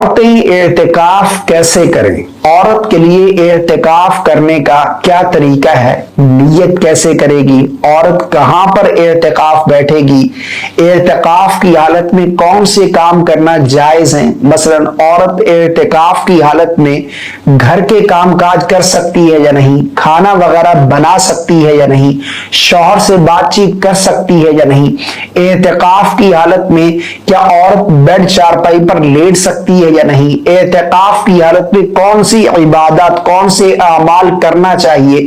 औरतें एहतिकाफ कैसे करें? औरत के लिए एहतिकाफ करने का क्या तरीका है? नियत कैसे करेगी? औरत कहां पर एहतिकाफ बैठेगी? एहतिकाफ की हालत में कौन से काम करना जायज है? मसलन औरत एहतिकाफ की हालत में घर के काम काज कर सकती है या नहीं? खाना वगैरह बना सकती है या नहीं? शौहर से बातचीत कर सकती है या नहीं? एहतिकाफ की हालत में क्या औरत बेड चारपाई पर लेट सकती है या नहीं? एहतिकाफ की हालत में कौन सी इबादत, कौन से अमाल करना चाहिए?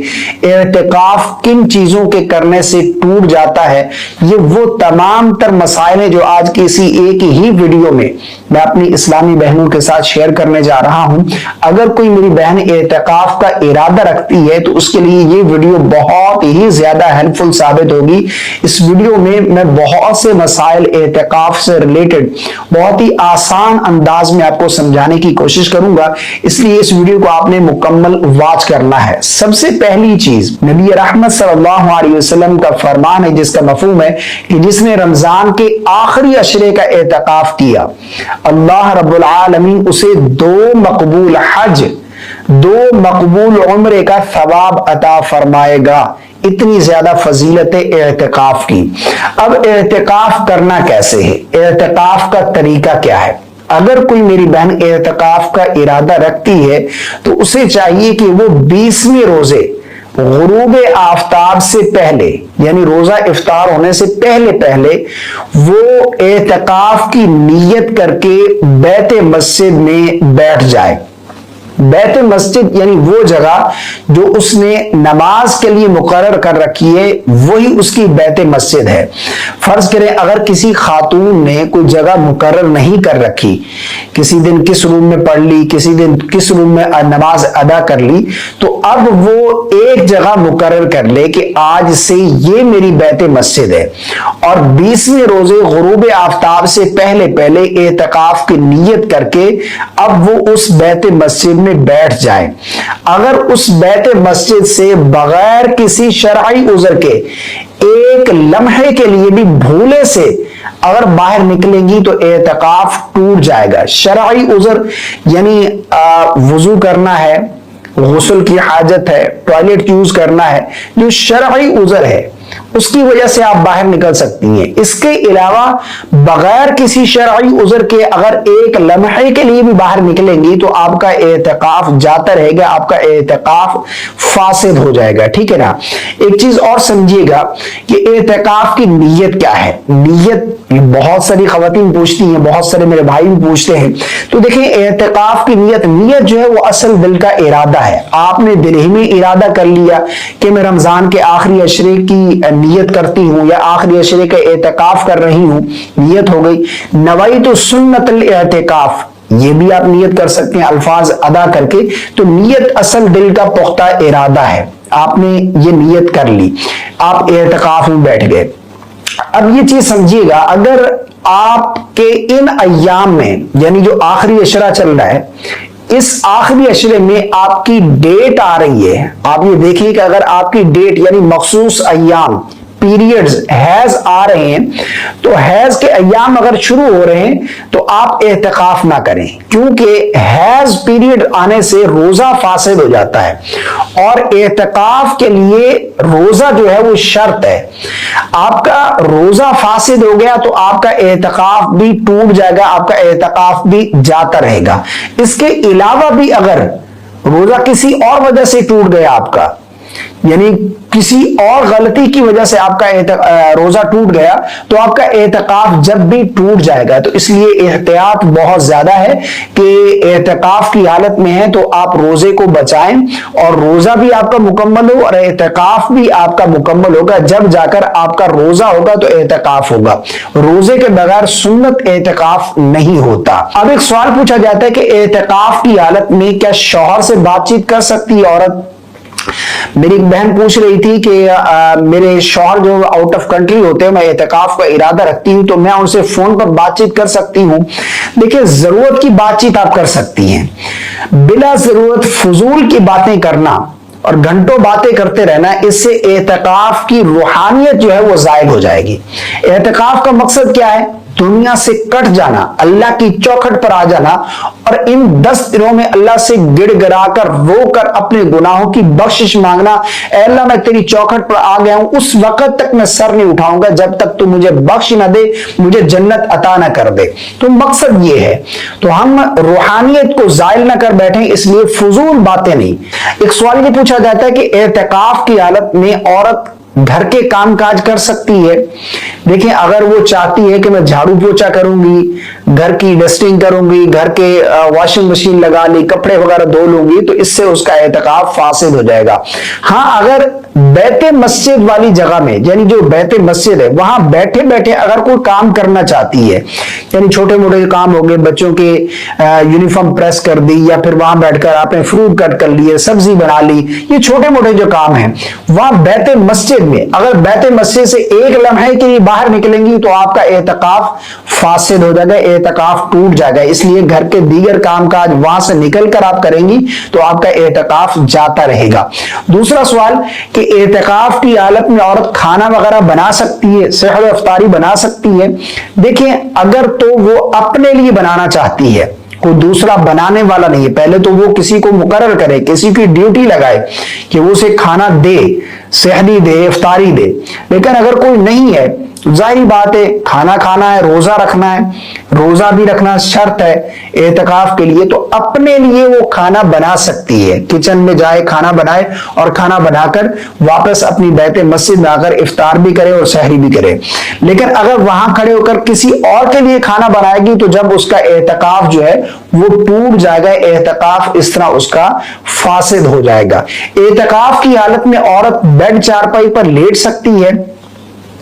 एहतिकाफ किन चीजों के करने से टूट जाता है? ये वो तमाम तर मसाइल हैं जो आज की इसी एक ही वीडियो में मैं अपनी इस्लामी बहनों के साथ शेयर करने जा रहा हूं। अगर कोई मेरी बहन एहतिकाफ का इरादा रखती है तो उसके लिए ये वीडियो बहुत ही ज्यादा हेल्पफुल साबित होगी। इस वीडियो में मैं बहुत से मसाइल एहतिकाफ से रिलेटेड बहुत ही आसान अंदाज में आपको समझाने की कोशिश करूंगा, इसलिए इस वीडियो को आपने मुकम्मल वॉच करना है। सबसे पहली चीज, नबी रहमत सल्लल्लाहु अलैहि वसल्लम का फरमान है जिसका मफहूम है कि जिसने रमजान के आखिरी अशरे का एहतिकाफ किया, अल्लाह रब्बुल आलमीन उसे 2 मकबूल हज, 2 मकबूल उम्रे का सवाब अता फरमाएगा। इतनी ज्यादा फजीलत एहतिकाफ की। अब एहतिकाफ करना कैसे है? एहतिकाफ का तरीका क्या है? अगर कोई मेरी बहन एहतिकाफ का इरादा रखती है तो उसे चाहिए कि वो 20वें रोजे गुरूब आफ्ताब से पहले, यानी रोजा इफ्तार होने से पहले पहले वो एहतिकाफ की नीयत करके बैत मस्जिद में बैठ जाए। बैत मस्जिद यानी वो जगह जो उसने नमाज के लिए मुकर्रर कर रखी है, वही उसकी बैत मस्जिद है। फर्ज करें अगर किसी खातून ने कोई जगह मुकर्रर नहीं कर रखी, किसी दिन किस रूम में पढ़ ली, किसी दिन किस रूम में नमाज अदा कर ली, तो अब वो एक जगह मुकर्रर कर ले कि आज से ये मेरी बैत मस्जिद है और 20वें रोजे गुरूब आफ्ताब से पहले पहले एहतिकाफ की नीयत करके अब वो उस बैत मस्जिद में बैठ जाए। अगर उस बैत मस्जिद से बगैर किसी शरई उज़र के एक लम्हे के लिए भी भूले से अगर बाहर निकलेंगी तो एहतिकाफ टूट जाएगा। शरई उज़र यानी वुजू करना है, गुस्ल की हाजत है, टॉयलेट यूज करना है, जो शरई उज़र है उसकी वजह से आप बाहर निकल सकती हैं। इसके अलावा बगैर किसी शरई उज़र के अगर एक लम्हे के लिए भी बाहर निकलेंगी तो आपका एहतिकाफ जाता रहेगा, आपका एहतिकाफ फासिद हो जाएगा। ठीक है ना? एक चीज और समझिएगा कि एहतिकाफ की नीयत क्या है। नीयत बहुत सारी खवातीन पूछती हैं, बहुत सारे मेरे भाई भी पूछते हैं। तो देखें, एहतिकाफ की नीयत जो है वो असल दिल का इरादा है। आपने दिल ही में इरादा कर लिया कि मैं रमजान के आखिरी अशरे की नियत करती हूं या आखिरी अशरे का एहतिकाफ कर रही हूं, नियत हो गई। नवाई तो सुन्नतल एहतिकाफ, ये भी आप नियत कर सकते हैं अल्फाज अदा करके। तो नियत असल दिल का पुख्ता इरादा है। आपने ये नियत कर ली, आप एहतिकाफ में बैठ गए। अब ये चीज समझिएगा, अगर आपके इन अय्याम में यानी जो आखिरी अशरा चल रहा है, इस आखिरी अशरे में आपकी डेट आ रही है, आप ये देखिए कि अगर आपकी डेट यानी मखसूस अय्याम पीरियड्स हैज आ रहे हैं, तो हैज के अय्याम अगर शुरू हो रहे हैं तो आप एहतिकाफ ना करें, क्योंकि हैज पीरियड आने से रोजा फासिद हो जाता है और एहतिकाफ के लिए रोजा जो है वो शर्त है। आपका रोजा फासिद हो गया तो आपका एहतिकाफ भी टूट जाएगा, आपका एहतिकाफ भी जाता रहेगा। इसके अलावा भी अगर रोजा किसी और वजह से टूट गया आपका, यानी किसी और गलती की वजह से आपका रोजा टूट गया, तो आपका एहतिकाफ जब भी टूट जाएगा। तो इसलिए एहतियात बहुत ज्यादा है कि एहतिकाफ की हालत में है तो आप रोजे को बचाएं और रोजा भी आपका मुकम्मल हो और एहतिकाफ भी आपका मुकम्मल होगा। जब जाकर आपका रोजा होगा तो एहतिकाफ होगा। रोजे के बगैर सुन्नत एहतिकाफ नहीं होता। अब एक सवाल पूछा जाता है कि एहतिकाफ की हालत में क्या शौहर से बातचीत कर सकती है औरत? मेरी एक बहन पूछ रही थी कि मेरे शौहर जो आउट ऑफ कंट्री होते हैं, मैं एहतिकाफ का इरादा रखती हूं तो मैं उनसे फोन पर बातचीत कर सकती हूं? देखिए, जरूरत की बातचीत आप कर सकती हैं, बिला जरूरत फजूल की बातें करना और घंटों बातें करते रहना, इससे एहतिकाफ की रूहानियत जो है वो जायद हो जाएगी। एहतिकाफ का मकसद क्या है? दुनिया से कट जाना, अल्लाह की चौखट पर आ जाना और इन 10 दिनों में अल्लाह से गिड़गिड़ा कर रोकर अपने गुनाहों की बख्शिश मांगना, ऐ अल्लाह मैं तेरी चौखट पर आ गया हूं, उस वक्त तक मैं सर नहीं उठाऊंगा जब तक तू मुझे बख्श न दे, मुझे जन्नत अता न कर दे। तो मकसद ये है, तो हम रूहानियत को जायल न कर बैठे, इसलिए फजूल बातें नहीं। एक सवाल ये पूछा जाता है कि एतकाफ की हालत में औरत घर के काम काज कर सकती है? देखिए, अगर वो चाहती है कि मैं झाड़ू पोछा करूंगी, घर की डस्टिंग करूंगी, घर के वॉशिंग मशीन लगा ली, कपड़े वगैरह धो लूंगी, तो इससे उसका एतकाफ फासिद हो जाएगा। हाँ, अगर बैते मस्जिद वाली जगह में, यानी जो बैते मस्जिद है वहां बैठे बैठे अगर कोई काम करना चाहती है, यानी छोटे मोटे काम हो गए, बच्चों के यूनिफॉर्म प्रेस कर दी, या फिर वहां बैठकर आपने फ्रूट कट कर लिए, सब्जी बना ली, ये छोटे मोटे जो काम है वहां बैते मस्जिद में, अगर बैते मस्जिद से एक लम्हे के लिए बाहर निकलेंगी तो आपका एतकाफ फासिद हो जाएगा, एतकाफ टूट जाएगा। इसलिए घर के दीगर कामकाज वहां से निकलकर आप करेंगी तो आपका एतकाफ जाता रहेगा। दूसरा सवाल कि एतकाफ की हालत में औरत खाना वगैरह बना सकती है, सहर इफ्तारी बना सकती है? देखिए, अगर तो वो अपने लिए बनाना चाहती है, कोई दूसरा बनाने वाला नहीं है, पहले तो वो किसी को मुकर्रर करे, किसी की ड्यूटी लगाए कि वो उसे खाना दे, सहरी दे, इफ्तारी दे। लेकिन अगर कोई नहीं है, जाहिर बात है खाना खाना है, रोजा रखना है, रोजा भी रखना शर्त है एतकाफ के लिए, तो अपने लिए वो खाना बना सकती है, किचन में जाए खाना बनाए और खाना बनाकर वापस अपनी बैते मस्जिद में आकर इफ्तार भी करे और सहरी भी करे। लेकिन अगर वहां खड़े होकर किसी और के लिए खाना बनाएगी तो जब उसका एतकाफ जो है वो टूट जाएगा, एतकाफ इस तरह उसका फासिद हो जाएगा। एतकाफ की हालत में औरत बेड चारपाई पर लेट सकती है?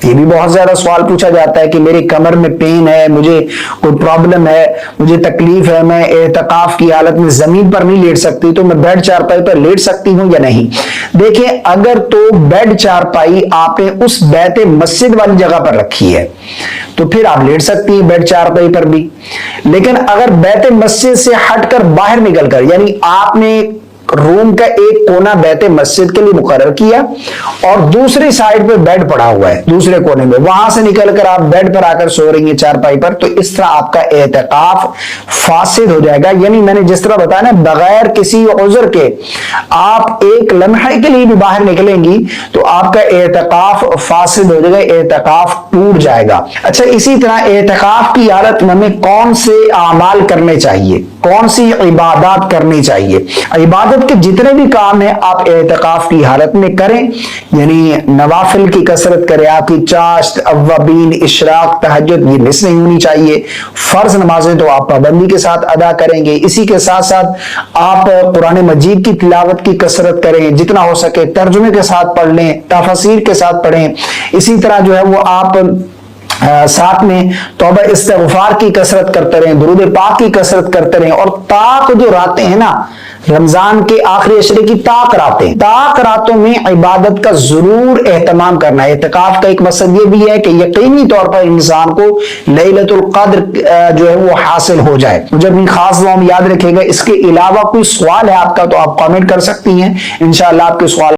ये भी बहुत ज्यादा सवाल पूछा जाता है कि मेरे कमर में पेन है, मुझे कोई प्रॉब्लम है, मुझे तकलीफ है, मैं एतकाफ की हालत में जमीन पर नहीं लेट सकती, तो मैं बेड चारपाई पर लेट सकती हूं या नहीं? देखिए, अगर तो बेड चारपाई आपने उस बैते मस्जिद वाली जगह पर रखी है तो फिर आप लेट सकती हैं बेड चारपाई पर भी। लेकिन अगर बैते मस्जिद से हटकर बाहर निकलकर, यानी आपने रूम का एक कोना बैते मस्जिद के लिए मुकर्रर किया और दूसरी साइड पे बेड पड़ा हुआ है दूसरे कोने में, वहां से निकलकर आप बेड पर आकर सो रही हैं चारपाई पर, तो इस तरह आपका एतकाफ फासिद हो जाएगा। यानी मैंने जिस तरह बताया ना, बगैर किसी उज़्र के आप एक लम्हे के लिए भी बाहर निकलेंगी तो आपका एतकाफ फासिद हो जाएगा, एतकाफ टूट जाएगा। अच्छा, इसी तरह एतकाफ की हालत में हमें कौन से आमाल करने चाहिए, कौन सी इबादत करनी चाहिए? इबादत के जितने भी काम है आप एतकाफ की हालत में करें, यानी नवाफिल की कसरत करें, आपकी चाश्त, अव्वाबीन, इशराक, तहज्जुद ये मिस नहीं होनी चाहिए। फर्ज नमाजें तो आप पाबंदी के साथ अदा करेंगे, इसी के साथ साथ आप कुरान मजीद की तिलावत की कसरत करें, जितना हो सके तर्जुमे के साथ पढ़ लें, तफसीर के साथ पढ़ें। इसी तरह जो है वो आप साथ में तौबा इस्तिग़फ़ार की कसरत करते रहें, दुरूद पाक की कसरत करते रहें। और ताक जो रातें हैं ना, रमजान के आखिरी अशरे की ताक रातें, ताक रातों में इबादत का जरूर एहतमाम करना है। इत्तिकाफ का एक मकसद ये भी है कि यकीनी तौर पर इंसान को लैलतुल क़द्र जो है वो हासिल हो जाए। मुझे अपनी खास दुआ में याद रखिएगा। इसके अलावा कोई सवाल है आपका तो आप कमेंट कर सकती हैं, इंशाअल्लाह आपके सवाल